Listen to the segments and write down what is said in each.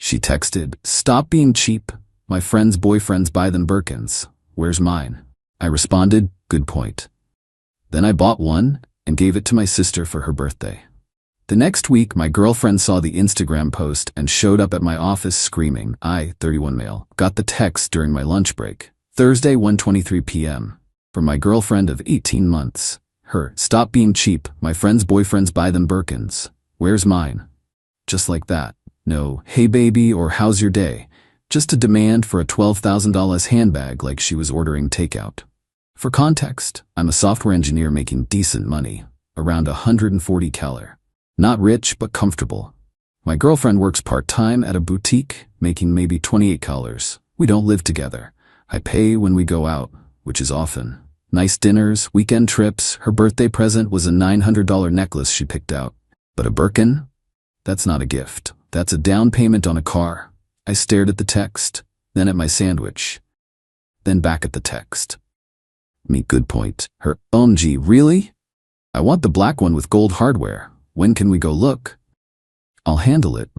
She texted, "Stop being cheap. My friends' boyfriends buy them Birkins. Where's mine?" I responded, "Good point." Then I bought one and gave it to my sister for her birthday. The next week, my girlfriend saw the Instagram post and showed up at my office screaming. I, 31 male, got the text during my lunch break. Thursday, 1:23 p.m. From my girlfriend of 18 months. Her, "Stop being cheap. My friends' boyfriends buy them Birkins. Where's mine?" Just like that. No, "Hey baby" or "How's your day?" Just a demand for a $12,000 handbag like she was ordering takeout. For context, I'm a software engineer making decent money, around 140 Qley. Not rich, but comfortable. My girlfriend works part-time at a boutique, making maybe 28 Qley. We don't live together. I pay when we go out, which is often. Nice dinners, weekend trips. Her birthday present was a $900 necklace she picked out. But a Birkin? That's not a gift. That's a down payment on a car. I stared at the text, then at my sandwich, then back at the text. Me, "Good point." Her, "OMG, really? I want the black one with gold hardware. When can we go look?" "I'll handle it."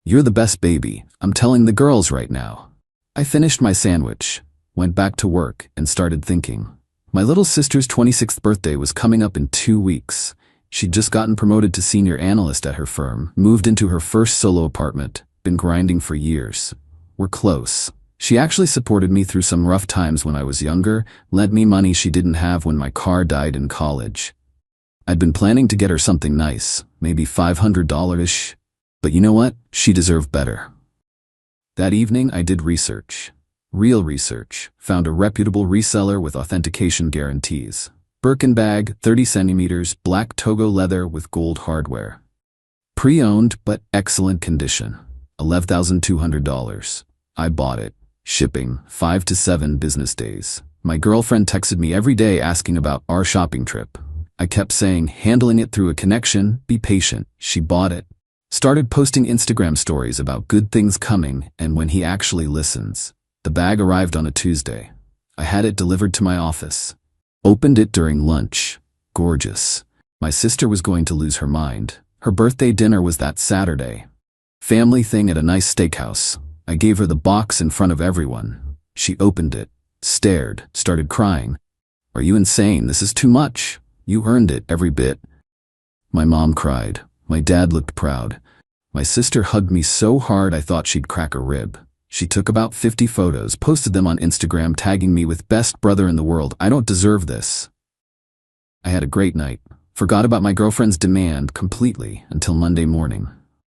"You're the best, baby. I'm telling the girls right now." I finished my sandwich, went back to work, and started thinking. My little sister's 26th birthday was coming up in 2 weeks. She'd just gotten promoted to senior analyst at her firm, moved into her first solo apartment, been grinding for years. We're close. She actually supported me through some rough times when I was younger, lent me money she didn't have when my car died in college. I'd been planning to get her something nice, maybe $500-ish. But you know what? She deserved better. That evening I did research. Real research. Found a reputable reseller with authentication guarantees. Birkin bag, 30 centimeters, black Togo leather with gold hardware. Pre-owned, but excellent condition. $11,200. I bought it. Shipping, 5 to 7 business days. My girlfriend texted me every day asking about our shopping trip. I kept saying, handling it through a connection, be patient. She bought it. Started posting Instagram stories about good things coming and when he actually listens. The bag arrived on a Tuesday. I had it delivered to my office. Opened it during lunch. Gorgeous. My sister was going to lose her mind. Her birthday dinner was that Saturday. Family thing at a nice steakhouse. I gave her the box in front of everyone. She opened it, stared, started crying. "Are you insane? This is too much. You earned it, every bit." My mom cried. My dad looked proud. My sister hugged me so hard I thought she'd crack a rib. She took about 50 photos, posted them on Instagram, tagging me with "Best brother in the world. I don't deserve this." I had a great night. Forgot about my girlfriend's demand completely until Monday morning.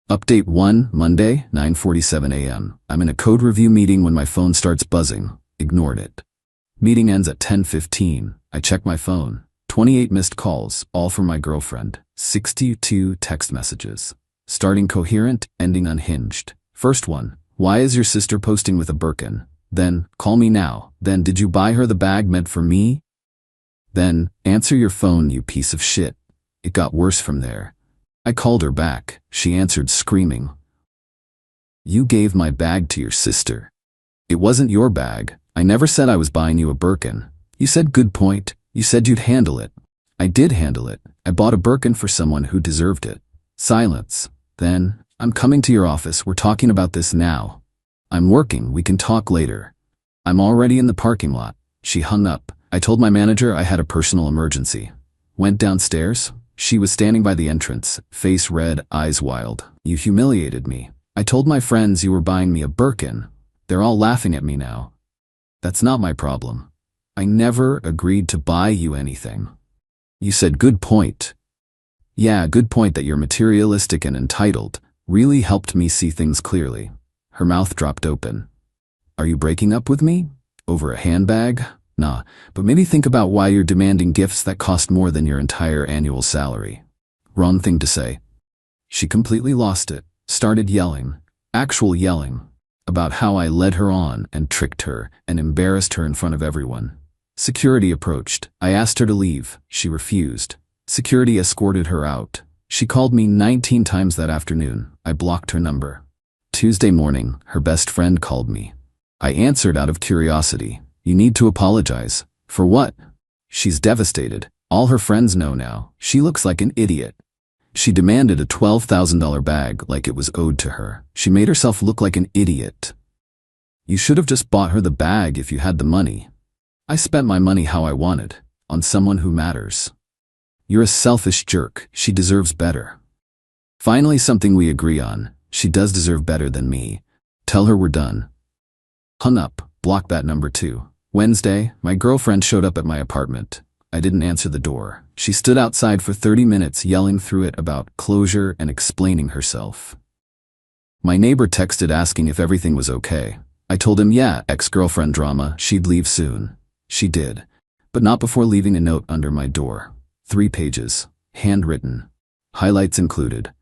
Update 1, Monday, 9:47 a.m. I'm in a code review meeting when my phone starts buzzing. Ignored it. Meeting ends at 10:15. I check my phone. 28 missed calls, all from my girlfriend. 62 text messages. Starting coherent, ending unhinged. First one, "Why is your sister posting with a Birkin?" Then, "Call me now." Then, "Did you buy her the bag meant for me?" Then, "Answer your phone, you piece of shit." It got worse from there. I called her back. She answered screaming. "You gave my bag to your sister. It wasn't your bag. I never said I was buying you a Birkin. You said good point. You said you'd handle it. I did handle it. I bought a Birkin for someone who deserved it." Silence. Then, "I'm coming to your office. We're talking about this now." "I'm working. We can talk later." "I'm already in the parking lot." She hung up. I told my manager I had a personal emergency. Went downstairs. She was standing by the entrance, face red, eyes wild. "You humiliated me. I told my friends you were buying me a Birkin. They're all laughing at me now." "That's not my problem. I never agreed to buy you anything." "You said good point." "Yeah, good point that you're materialistic and entitled. Really helped me see things clearly." Her mouth dropped open. "Are you breaking up with me? Over a handbag? Nah, but maybe think about why you're demanding gifts that cost more than your entire annual salary." Wrong thing to say. She completely lost it, started yelling, actual yelling, about how I led her on and tricked her and embarrassed her in front of everyone. Security approached. I asked her to leave. She refused. Security escorted her out. She called me 19 times that afternoon. I blocked her number. Tuesday morning, her best friend called me. I answered out of curiosity. "You need to apologize." "For what?" She's devastated. All her friends know now. She looks like an idiot. She demanded a $12,000 bag like it was owed to her. She made herself look like an idiot. You should have just bought her the bag if you had the money. I spent my money how I wanted, on someone who matters. You're a selfish jerk. She deserves better. Finally, something we agree on. She does deserve better than me. Tell her we're done. Hung up. Block that number 2. Wednesday, my girlfriend showed up at my apartment. I didn't answer the door. She stood outside for 30 minutes yelling through it about closure and explaining herself. My neighbor texted asking if everything was okay. I told him, yeah, ex-girlfriend drama, she'd leave soon. She did, but not before leaving a note under my door. 3 pages, handwritten. Highlights included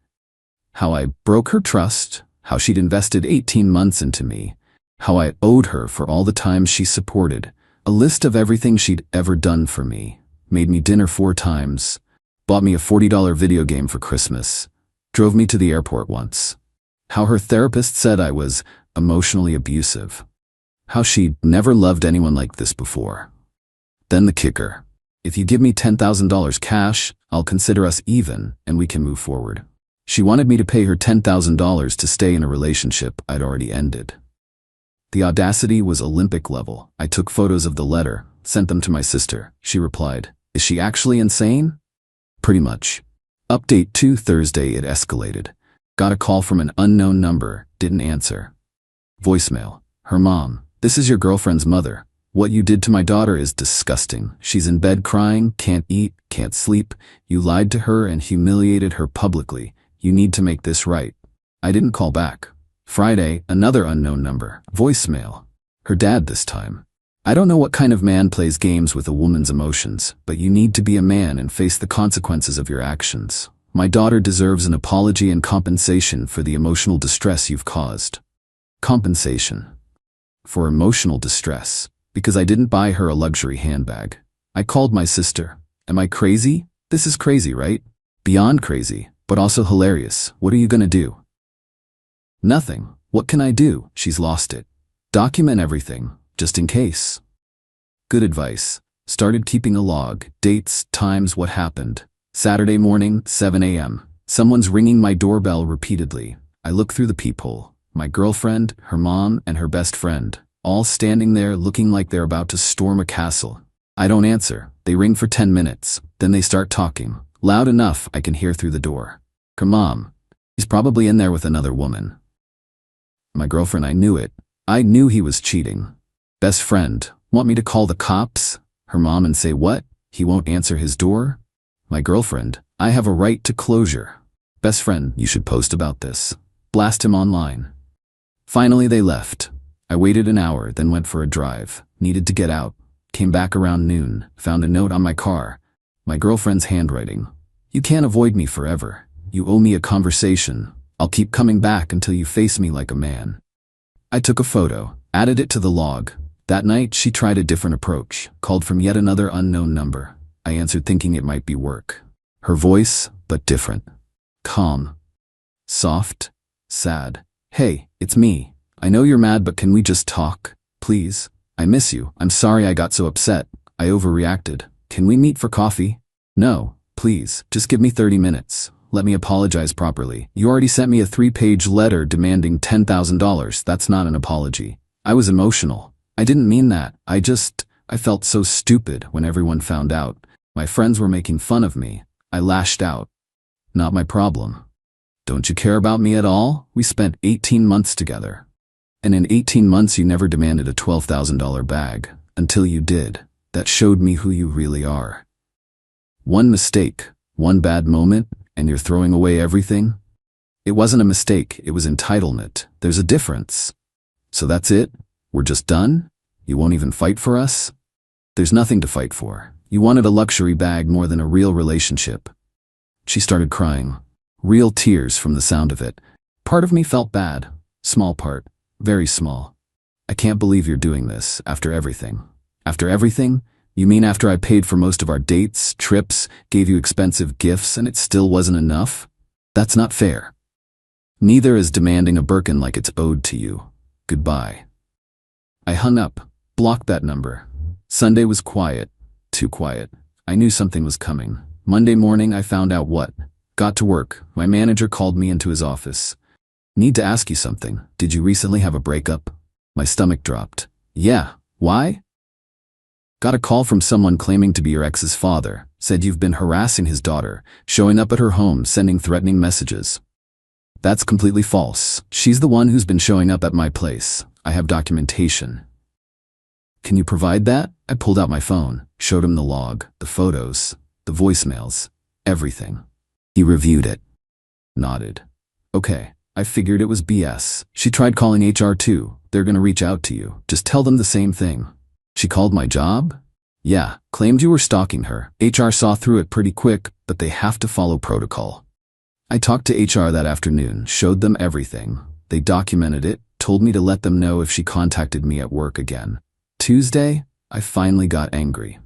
how I broke her trust, how she'd invested 18 months into me, how I owed her for all the time she supported, a list of everything she'd ever done for me, made me dinner 4 times, bought me a $40 video game for Christmas, drove me to the airport once, how her therapist said I was emotionally abusive, how she'd never loved anyone like this before. Then the kicker. If you give me $10,000 cash, I'll consider us even and we can move forward. She wanted me to pay her $10,000 to stay in a relationship I'd already ended. The audacity was Olympic level. I took photos of the letter, sent them to my sister. She replied, "Is she actually insane?" Pretty much. Update 2 Thursday it escalated. Got a call from an unknown number, didn't answer. Voicemail. Her mom, "This is your girlfriend's mother. What you did to my daughter is disgusting. She's in bed crying, can't eat, can't sleep. You lied to her and humiliated her publicly. You need to make this right." I didn't call back. Friday, another unknown number. Voicemail. Her dad this time. "I don't know what kind of man plays games with a woman's emotions, but you need to be a man and face the consequences of your actions. My daughter deserves an apology and compensation for the emotional distress you've caused." Compensation. For emotional distress. Because I didn't buy her a luxury handbag. I called my sister. Am I crazy? This is crazy, right? Beyond crazy, but also hilarious. What are you gonna do? Nothing. What can I do? She's lost it. Document everything, just in case. Good advice. Started keeping a log, dates, times, what happened. Saturday morning, 7 a.m. Someone's ringing my doorbell repeatedly. I look through the peephole. My girlfriend, her mom, and her best friend, all standing there looking like they're about to storm a castle. I don't answer. They ring for 10 minutes. Then they start talking. Loud enough I can hear through the door. Her mom. He's probably in there with another woman. My girlfriend, I knew it. I knew he was cheating. Best friend. Want me to call the cops? Her mom and say what? He won't answer his door? My girlfriend. I have a right to closure. Best friend. You should post about this. Blast him online. Finally they left. I waited an hour, then went for a drive. Needed to get out. Came back around noon. Found a note on my car. My girlfriend's handwriting. "You can't avoid me forever. You owe me a conversation. I'll keep coming back until you face me like a man." I took a photo, added it to the log. That night she tried a different approach. Called from yet another unknown number. I answered thinking it might be work. Her voice, but different. Calm. Soft. Sad. "Hey, it's me. I know you're mad, but can we just talk? Please? I miss you. I'm sorry I got so upset. I overreacted. Can we meet for coffee? No, please. Just give me 30 minutes. Let me apologize properly. You already sent me a 3-page letter demanding $10,000. That's not an apology. I was emotional. I didn't mean that. I felt so stupid when everyone found out. My friends were making fun of me. I lashed out. Not my problem. Don't you care about me at all? We spent 18 months together. And in 18 months you never demanded a $12,000 bag. Until you did. That showed me who you really are. One mistake, one bad moment, and you're throwing away everything? It wasn't a mistake, it was entitlement. There's a difference. So that's it? We're just done? You won't even fight for us? There's nothing to fight for. You wanted a luxury bag more than a real relationship. She started crying. Real tears from the sound of it. Part of me felt bad. Small part. Very small. I can't believe you're doing this, after everything. After everything? You mean after I paid for most of our dates, trips, gave you expensive gifts, and it still wasn't enough? That's not fair. Neither is demanding a Birkin like it's owed to you. Goodbye. I hung up. Blocked that number. Sunday was quiet. Too quiet. I knew something was coming. Monday morning I found out what. Got to work. My manager called me into his office. Need to ask you something. Did you recently have a breakup? My stomach dropped. Yeah. Why? Got a call from someone claiming to be your ex's father. Said you've been harassing his daughter, showing up at her home, sending threatening messages. That's completely false. She's the one who's been showing up at my place. I have documentation. Can you provide that? I pulled out my phone, showed him the log, the photos, the voicemails, everything. He reviewed it. Nodded. Okay, I figured it was BS. She tried calling HR too. They're gonna reach out to you. Just tell them the same thing. She called my job? Yeah, claimed you were stalking her. HR saw through it pretty quick, but they have to follow protocol. I talked to HR that afternoon, showed them everything. They documented it, told me to let them know if she contacted me at work again. Tuesday, I finally got angry.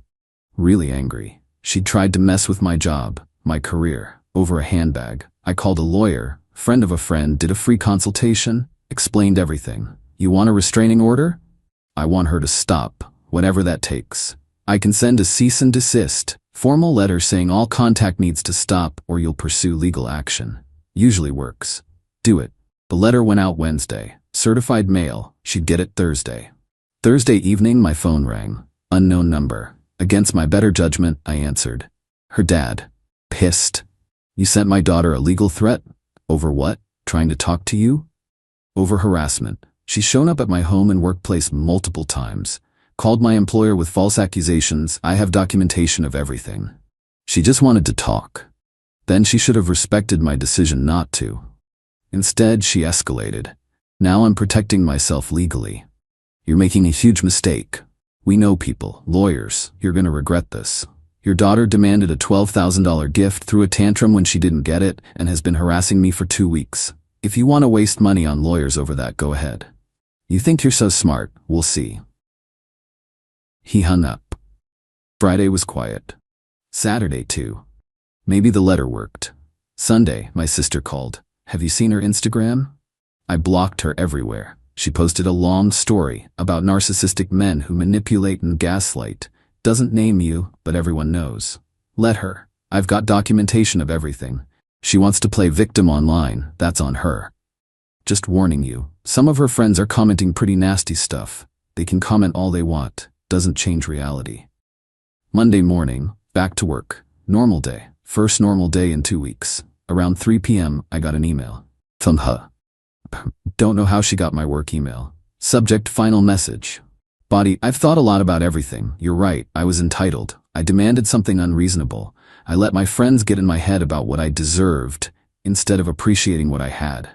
Really angry. She tried to mess with my job, my career, over a handbag. I called a lawyer, friend of a friend, did a free consultation, explained everything. You want a restraining order? I want her to stop, whatever that takes. I can send a cease and desist, formal letter saying all contact needs to stop or you'll pursue legal action. Usually works. Do it. The letter went out Wednesday. Certified mail. She'd get it Thursday. Thursday evening, my phone rang. Unknown number. Against my better judgment, I answered. Her dad. Pissed. You sent my daughter a legal threat? Over what? Trying to talk to you? Over harassment. She's shown up at my home and workplace multiple times. Called my employer with false accusations. I have documentation of everything. She just wanted to talk. Then she should have respected my decision not to. Instead, she escalated. Now I'm protecting myself legally. You're making a huge mistake. We know people, lawyers. You're gonna regret this. Your daughter demanded a $12,000 gift, threw a tantrum when she didn't get it, and has been harassing me for 2 weeks. If you want to waste money on lawyers over that, go ahead. You think you're so smart, we'll see. He hung up. Friday was quiet. Saturday too. Maybe the letter worked. Sunday, my sister called. Have you seen her Instagram? I blocked her everywhere. She posted a long story about narcissistic men who manipulate and gaslight. Doesn't name you, but everyone knows. Let her. I've got documentation of everything. She wants to play victim online, that's on her. Just warning you, some of her friends are commenting pretty nasty stuff. They can comment all they want. Doesn't change reality. Monday morning, back to work. Normal day. First normal day in 2 weeks. Around 3 p.m., I got an email. From her. Don't know how she got my work email. Subject: final message. Body: I've thought a lot about everything. You're right, I was entitled. I demanded something unreasonable. I let my friends get in my head about what I deserved, instead of appreciating what I had.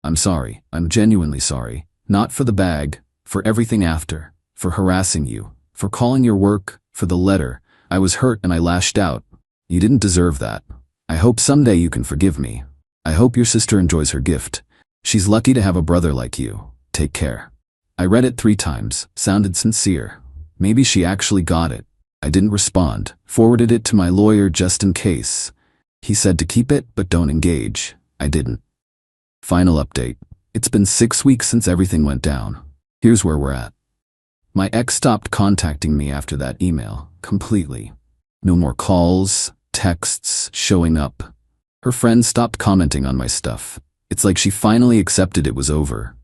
I'm sorry. I'm genuinely sorry. Not for the bag, for everything after, for harassing you, for calling your work, for the letter. I was hurt and I lashed out. You didn't deserve that. I hope someday you can forgive me. I hope your sister enjoys her gift. She's lucky to have a brother like you. Take care. I read it 3 times, sounded sincere. Maybe she actually got it. I didn't respond, forwarded it to my lawyer just in case. He said to keep it, but don't engage. I didn't. Final update. It's been 6 weeks since everything went down. Here's where we're at. My ex stopped contacting me after that email, completely. No more calls, texts, showing up. Her friends stopped commenting on my stuff. It's like she finally accepted it was over.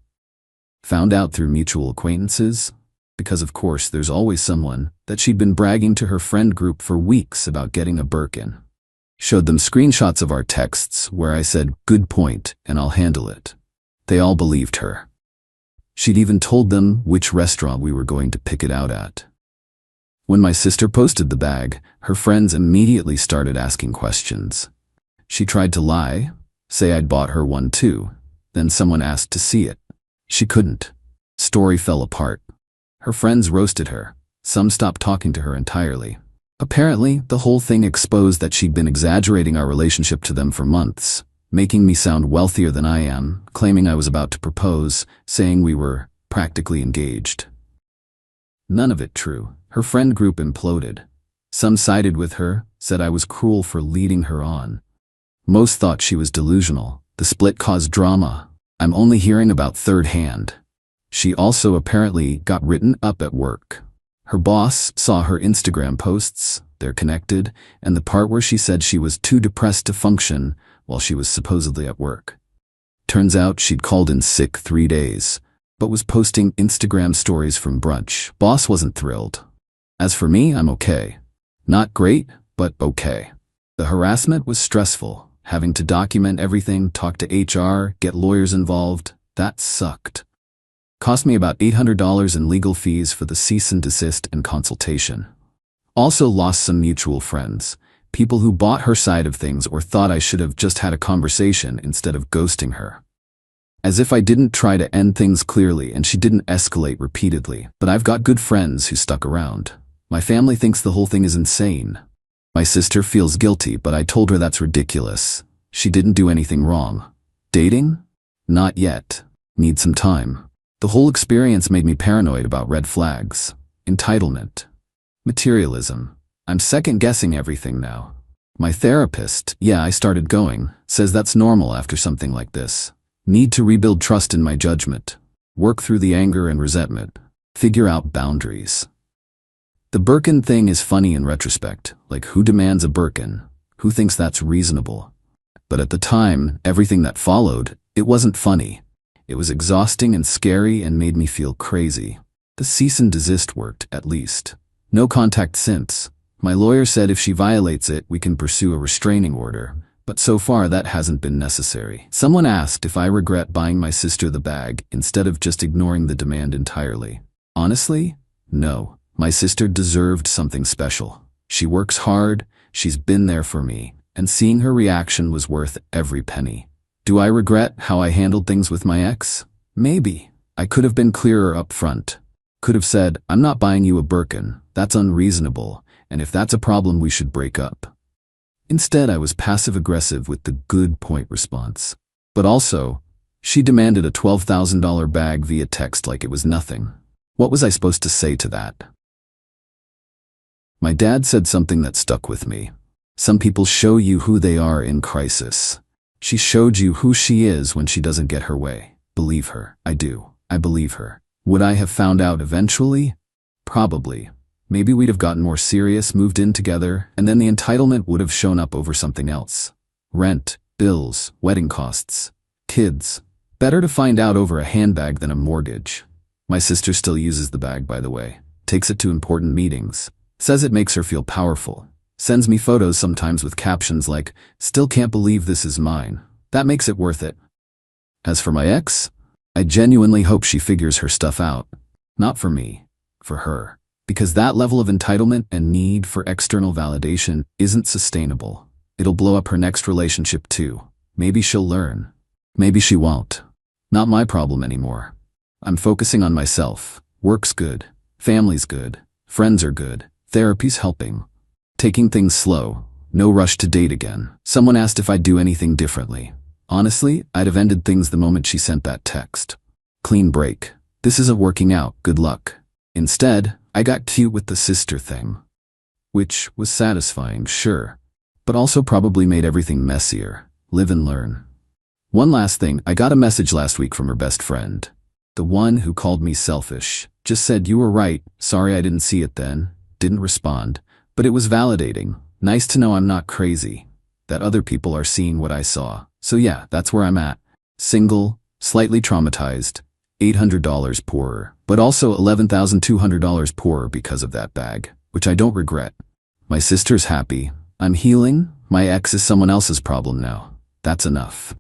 Found out through mutual acquaintances, because of course there's always someone, that she'd been bragging to her friend group for weeks about getting a Birkin. Showed them screenshots of our texts where I said, "Good point, and I'll handle it." They all believed her. She'd even told them which restaurant we were going to pick it out at. When my sister posted the bag, her friends immediately started asking questions. She tried to lie, say I'd bought her one too. Then someone asked to see it. She couldn't. Story fell apart. Her friends roasted her. Some stopped talking to her entirely. Apparently, the whole thing exposed that she'd been exaggerating our relationship to them for months, making me sound wealthier than I am, claiming I was about to propose, saying we were practically engaged. None of it true. Her friend group imploded. Some sided with her, said I was cruel for leading her on. Most thought she was delusional. The split caused drama. I'm only hearing about third hand. She also apparently got written up at work. Her boss saw her Instagram posts, they're connected, and the part where she said she was too depressed to function while she was supposedly at work. Turns out she'd called in sick 3 days, but was posting Instagram stories from brunch. Boss wasn't thrilled. As for me, I'm okay. Not great, but okay. The harassment was stressful. Having to document everything, talk to HR, get lawyers involved, that sucked. Cost me about $800 in legal fees for the cease and desist and consultation. Also lost some mutual friends, people who bought her side of things or thought I should have just had a conversation instead of ghosting her. As if I didn't try to end things clearly and she didn't escalate repeatedly. But I've got good friends who stuck around. My family thinks the whole thing is insane. My sister feels guilty, but I told her that's ridiculous. She didn't do anything wrong. Dating? Not yet. Need some time. The whole experience made me paranoid about red flags. Entitlement. Materialism. I'm second-guessing everything now. My therapist, I started going, says that's normal after something like this. Need to rebuild trust in my judgment. Work through the anger and resentment. Figure out boundaries. The Birkin thing is funny in retrospect, like who demands a Birkin? Who thinks that's reasonable? But at the time, everything that followed, it wasn't funny. It was exhausting and scary and made me feel crazy. The cease and desist worked, at least. No contact since. My lawyer said if she violates it, we can pursue a restraining order. But so far that hasn't been necessary. Someone asked if I regret buying my sister the bag instead of just ignoring the demand entirely. Honestly, no. My sister deserved something special. She works hard, she's been there for me, and seeing her reaction was worth every penny. Do I regret how I handled things with my ex? Maybe. I could have been clearer up front. Could have said, I'm not buying you a Birkin, that's unreasonable, and if that's a problem we should break up. Instead, I was passive-aggressive with the good point response. But also, she demanded a $12,000 bag via text like it was nothing. What was I supposed to say to that? My dad said something that stuck with me. Some people show you who they are in crisis. She showed you who she is when she doesn't get her way. Believe her. I do. I believe her. Would I have found out eventually? Probably. Maybe we'd have gotten more serious, moved in together, and then the entitlement would have shown up over something else. Rent, bills, wedding costs, kids. Better to find out over a handbag than a mortgage. My sister still uses the bag, by the way. Takes it to important meetings. Says it makes her feel powerful. Sends me photos sometimes with captions like, "Still can't believe this is mine." That makes it worth it. As for my ex, I genuinely hope she figures her stuff out. Not for me, for her. Because that level of entitlement and need for external validation isn't sustainable. It'll blow up her next relationship too. Maybe she'll learn. Maybe she won't. Not my problem anymore. I'm focusing on myself. Work's good. Family's good. Friends are good. Therapy's helping. Taking things slow. No rush to date again. Someone asked if I'd do anything differently. Honestly, I'd have ended things the moment she sent that text. Clean break. This isn't working out. Good luck. Instead, I got cute with the sister thing. Which was satisfying, sure, but also probably made everything messier. Live and learn. One last thing, I got a message last week from her best friend. The one who called me selfish. Just said, "You were right, sorry I didn't see it then." Didn't respond, but it was validating. Nice to know I'm not crazy. That other people are seeing what I saw. So yeah, that's where I'm at. Single, slightly traumatized, $800 poorer, but also $11,200 poorer because of that bag, which I don't regret. My sister's happy. I'm healing. My ex is someone else's problem now. That's enough.